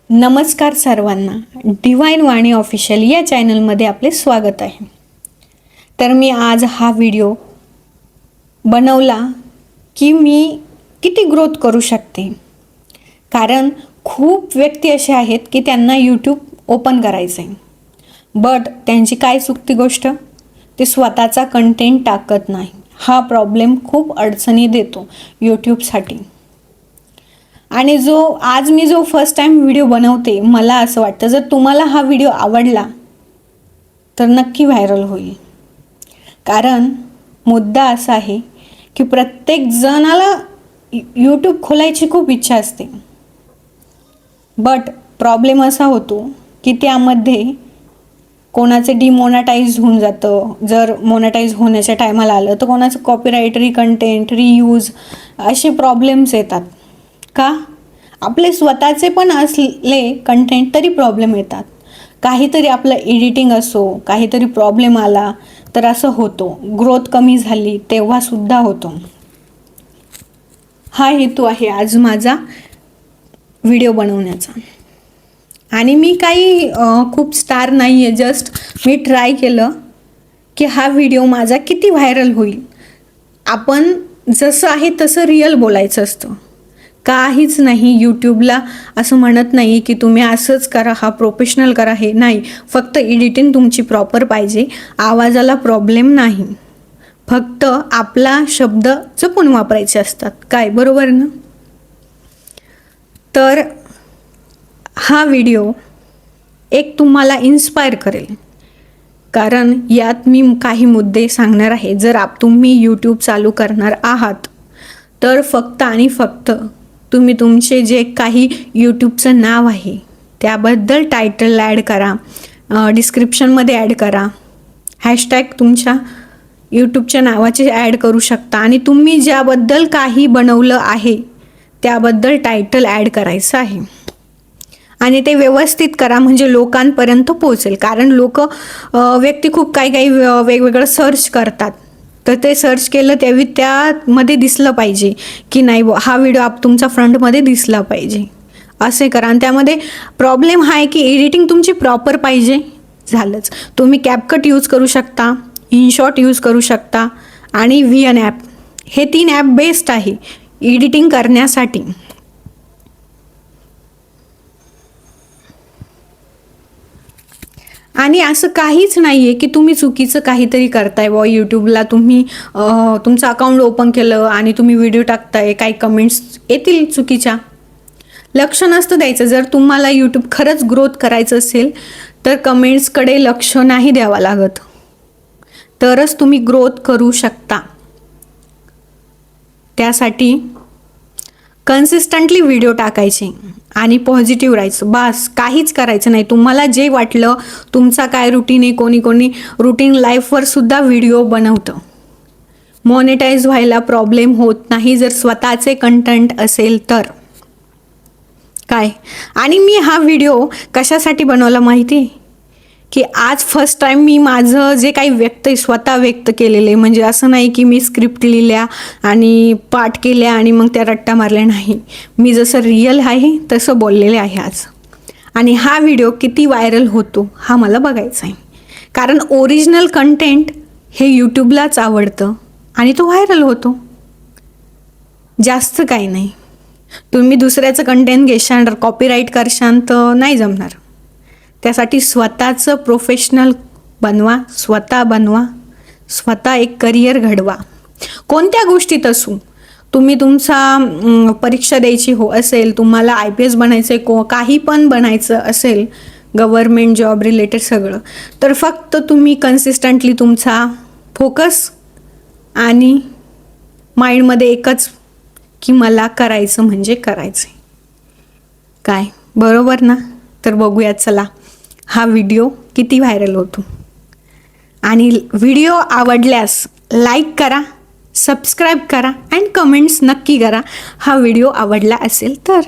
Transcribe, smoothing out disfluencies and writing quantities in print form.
नमस्कार सर्वांना, डिवाइन वाणी ऑफिशियल या चॅनलमध्ये आपले स्वागत आहे. तर मी आज हा व्हिडिओ बनवला की मी किती ग्रोथ करू शकते. कारण खूप व्यक्ती असे आहेत की त्यांना यूट्यूब ओपन करायचं आहे, बट त्यांची काय चुकती गोष्ट, ते स्वतःचा कंटेंट टाकत नाही. हा प्रॉब्लेम खूप अडचणी देतो यूट्यूबसाठी. आणि आज मी फर्स्ट टाइम व्हिडिओ बनवते, मला असं वाटतं जर तुम्हाला हा व्हिडिओ आवडला तर नक्की व्हायरल होईल. कारण मुद्दा असा आहे की प्रत्येक जणाला यूट्यूब खोलायची खूप इच्छा असते, बट प्रॉब्लेम असा होतो की त्यामध्ये कोणाचे डिमोनेटाईज होऊन जातं. जर मोनेटाईज होण्याच्या टायमाला आलं तर कोणाचं कॉपीराईट, कंटेंट रियूज असे प्रॉब्लेम्स येतात. का? आपले स्वतःचे पण असले कंटेंट तरी प्रॉब्लेम येतात. काहीतरी आपलं एडिटिंग असो, काहीतरी प्रॉब्लेम आला तर असं होतो. ग्रोथ कमी झाली तेव्हा सुद्धा होतो. हा हेतू आहे आज माझा व्हिडिओ बनवण्याचा. आणि मी काही खूप स्टार नाही आहे, जस्ट मी ट्राय केलं की हा व्हिडिओ माझा किती व्हायरल होईल. आपण जसं आहे तसं रिअल बोलायचं असतं, काहीच नाही. यूट्यूबला असं म्हणत नाही की तुम्ही असंच करा, हा प्रोफेशनल करा, हे नाही. फक्त एडिटिंग तुमची प्रॉपर पाहिजे, आवाजाला प्रॉब्लेम नाही, फक्त आपला शब्द जपून वापरायचे असतात. काय बरोबर ना? तर हा व्हिडिओ एक तुम्हाला इन्स्पायर करेल, कारण यात मी काही मुद्दे सांगणार आहे. जर तुम्ही यूट्यूब चालू करणार आहात तर फक्त आणि फक्त तुम्ही तुमचे जे काही यूट्यूबचं नाव आहे त्याबद्दल टायटल ॲड करा, डिस्क्रिप्शनमध्ये ॲड करा, हॅशटॅग तुमच्या यूट्यूबच्या नावाचे ॲड करू शकता. आणि तुम्ही ज्याबद्दल काही बनवलं आहे त्याबद्दल टायटल ॲड करायचं आहे. आणि ते व्यवस्थित करा म्हणजे लोकांपर्यंत पोहोचेल. कारण व्यक्ती खूप काही वेगवेगळं सर्च करतात, तर ते सर्च केलं त्यावेळी त्यामध्ये दिसलं पाहिजे की नाही हा व्हिडिओ तुमचा फ्रंटमध्ये दिसला पाहिजे. असे करा. आणि त्यामध्ये प्रॉब्लेम हा आहे की एडिटिंग तुमची प्रॉपर पाहिजे. झालंच. तुम्ही कॅपकट यूज करू शकता, इनशॉट यूज करू शकता आणि VN ॲप, हे 3 ॲप बेस्ट आहे एडिटिंग करण्यासाठी. आणि असं काहीच नाही आहे की तुम्ही चुकीचं काहीतरी करताय यूट्यूबला. तुम्ही तुमचं अकाउंट ओपन केलं आणि तुम्ही व्हिडिओ टाकताय, काही कमेंट्स येतील चुकीच्या. लक्ष नसतं द्यायचं. जर तुम्हाला यूट्यूब खरंच ग्रोथ करायचं असेल तर कमेंट्सकडे लक्ष नाही द्यावं लागत, तरच तुम्ही ग्रोथ करू शकता. त्यासाठी कन्सिस्टंटली व्हिडिओ टाकायचे आणि पॉझिटिव्ह राहायचं, बस. काहीच करायचं नाही. तुम्हाला जे वाटलं, तुमचा काय रुटीन आहे, कोणी रुटीन लाईफवर सुद्धा व्हिडिओ बनवतं. मॉनेटाईज व्हायला प्रॉब्लेम होत नाही जर स्वतःचे कंटेंट असेल तर. काय? आणि मी हा व्हिडिओ कशासाठी बनवला माहिती आहे? की आज फर्स्ट टाइम मी माझं जे काही स्वतः व्यक्त केलेले, म्हणजे असं नाही की मी स्क्रिप्ट लिहिल्या आणि पाठ केल्या आणि मग त्या रट्टा मारल्या, नाही. मी जसं रिअल आहे तसं बोललेले आहे आज. आणि हा व्हिडिओ किती व्हायरल होतो हा मला बघायचा आहे. कारण ओरिजिनल कंटेंट हे यूट्यूबलाच आवडतं आणि तो व्हायरल होतो. जास्त काही नाही. तुम्ही दुसऱ्याचं कंटेंट घेशाल, कॉपीराईट करशाल तर नाही जमणार. त्यासाठी स्वतःचं प्रोफेशनल बनवा, स्वतः एक करिअर घडवा. कोणत्या गोष्टीत असू, तुम्ही तुमचा परीक्षा द्यायची असेल, तुम्हाला IPS बनायचं, काही पण बनायचं असेल, गव्हर्नमेंट जॉब रिलेटेड सगळं, तर फक्त तुम्ही कन्सिस्टंटली तुमचा फोकस आणि माइंडमध्ये एकच की मला करायचं म्हणजे करायचं. काय बरोबर ना? तर बघूया चला हा व्हिडिओ किती व्हायरल होतो. आणि व्हिडिओ आवडल्यास लाईक करा, सबस्क्राईब करा अँड कमेंट्स नक्की करा हा व्हिडिओ आवडला असेल तर.